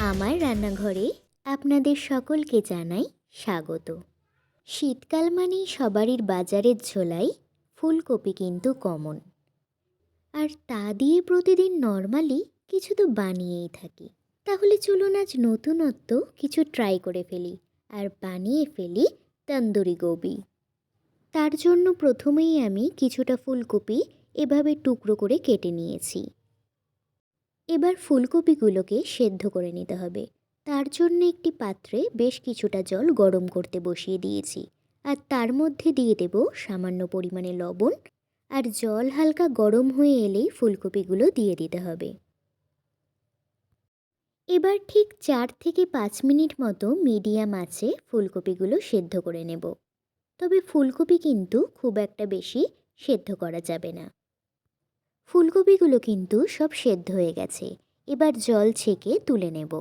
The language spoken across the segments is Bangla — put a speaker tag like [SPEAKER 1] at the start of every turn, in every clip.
[SPEAKER 1] আমার রান্নাঘরে আপনাদের সকলকে জানাই স্বাগত। শীতকাল মানেই সবারই বাজারের ঝোলায় ফুলকপি কিন্তু কমন, আর তা দিয়ে প্রতিদিন নর্মালি কিছু তো বানিয়েই থাকি। তাহলে চলুন আজ নতুনত্ব কিছু ট্রাই করে ফেলি আর বানিয়ে ফেলি তন্দুরি গোবি। তার জন্য প্রথমেই আমি কিছুটা ফুলকপি এভাবে টুকরো করে কেটে নিয়েছি। এবার ফুলকপিগুলোকে সেদ্ধ করে নিতে হবে। তার জন্য একটি পাত্রে বেশ কিছুটা জল গরম করতে বসিয়ে দিয়েছি, আর তার মধ্যে দিয়ে দেব সামান্য পরিমাণে লবণ। আর জল হালকা গরম হয়ে এলেই ফুলকপিগুলো দিয়ে দিতে হবে। এবার ঠিক 4 থেকে 5 মিনিট মতো মিডিয়াম আঁচে ফুলকপিগুলো সেদ্ধ করে নেব। তবে ফুলকপি কিন্তু খুব একটা বেশি সেদ্ধ করা যাবে না। ফুলকপিগুলো কিন্তু সব সেদ্ধ হয়ে গেছে। এবার জল ছেঁকে তুলে নেব।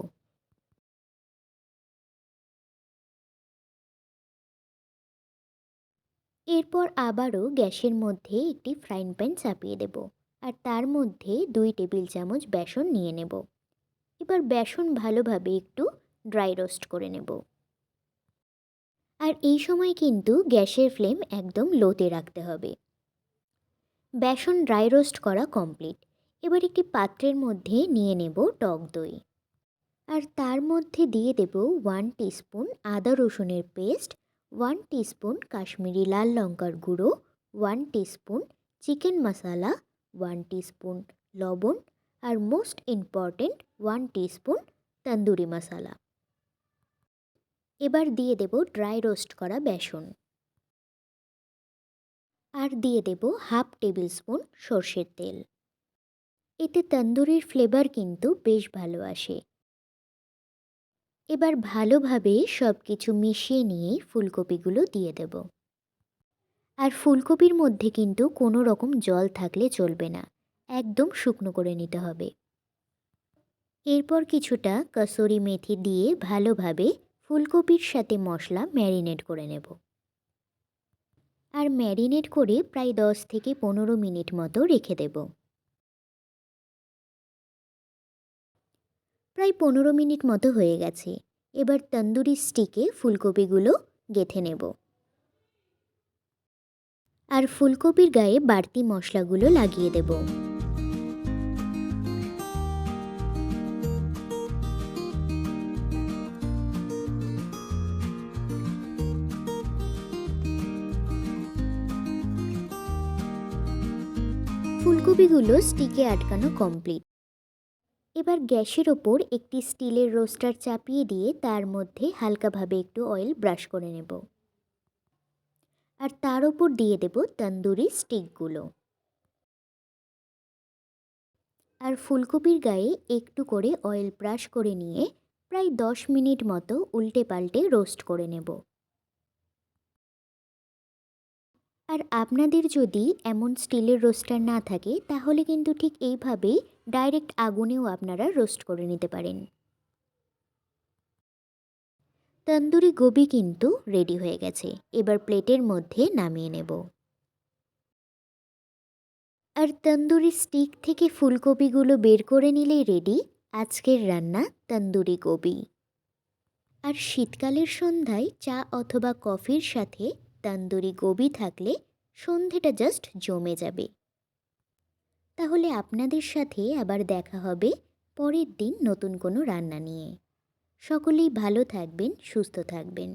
[SPEAKER 1] এরপর আবারও গ্যাসের মধ্যে একটি ফ্রাইং প্যান চাপিয়ে দেব, আর তার মধ্যে 2 টেবিল চামচ বেসন নিয়ে নেব। এবার বেসন ভালোভাবে একটু ড্রাই রোস্ট করে নেব। আর এই সময় কিন্তু গ্যাসের ফ্লেম একদম লোতে রাখতে হবে। বেসন ড্রাই রোস্ট করা কমপ্লিট। এবার একটি পাত্রের মধ্যে নিয়ে নেব টক দই, আর তার মধ্যে দিয়ে দেব 1 টিস্পুন আদা রসুনের পেস্ট, 1 টিস্পুন কাশ্মীরি লাল লঙ্কার গুঁড়ো, 1 টিস্পুন চিকেন মশলা, 1 টিস্পুন লবণ, আর মোস্ট ইম্পর্ট্যান্ট 1 টিস্পুন তন্দুরি মশলা। এবার দিয়ে দেব ড্রাই রোস্ট করা বেসন, আর দিয়ে দেব হাফ টেবিল স্পুন সর্ষের তেল। এতে তন্দুরির ফ্লেভার কিন্তু বেশ ভালো আসে। এবার ভালোভাবে সব কিছু মিশিয়ে নিয়ে ফুলকপিগুলো দিয়ে দেব। আর ফুলকপির মধ্যে কিন্তু কোনো রকম জল থাকলে চলবে না, একদম শুকনো করে নিতে হবে। এরপর কিছুটা কসুরি মেথি দিয়ে ভালোভাবে ফুলকপির সাথে মশলা ম্যারিনেট করে নেব। আর ম্যারিনেট করে প্রায় 10 থেকে 15 মিনিট মতো রেখে দেব। প্রায় 15 মিনিট মতো হয়ে গেছে। এবার তন্দুরি স্টিকে ফুলকপিগুলো গেঁথে নেব। আর ফুলকপির গায়ে বাড়তি মশলাগুলো লাগিয়ে দেব। ফুলকপিগুলো স্টিকে আটকানো কমপ্লিট। এবার গ্যাসের ওপর একটি স্টিলের রোস্টার চাপিয়ে দিয়ে তার মধ্যে হালকাভাবে একটু অয়েল ব্রাশ করে নেব। আর তার ওপর দিয়ে দেব তন্দুরি স্টিকগুলো। আর ফুলকপির গায়ে একটু করে অয়েল ব্রাশ করে নিয়ে প্রায় 10 মিনিট মতো উল্টে পাল্টে রোস্ট করে নেব। আর আপনাদের যদি এমন স্টিলের রোস্টার না থাকে তাহলে কিন্তু ঠিক এইভাবেই ডাইরেক্ট আগুনেও আপনারা রোস্ট করে নিতে পারেন। তন্দুরি গোবি কিন্তু রেডি হয়ে গেছে। এবার প্লেটের মধ্যে নামিয়ে নেব। আর তন্দুরি স্টিক থেকে ফুলকপিগুলো বের করে নিলেই রেডি আজকের রান্না তন্দুরি গোবি। আর শীতকালের সন্ধ্যায় চা অথবা কফির সাথে তন্দুরি গোবি থাকলে সন্ধেটা জাস্ট জমে যাবে। তাহলে আপনাদের সাথে আবার দেখা হবে পরের দিন নতুন কোনো রান্না নিয়ে। সকলেই ভালো থাকবেন, সুস্থ থাকবেন।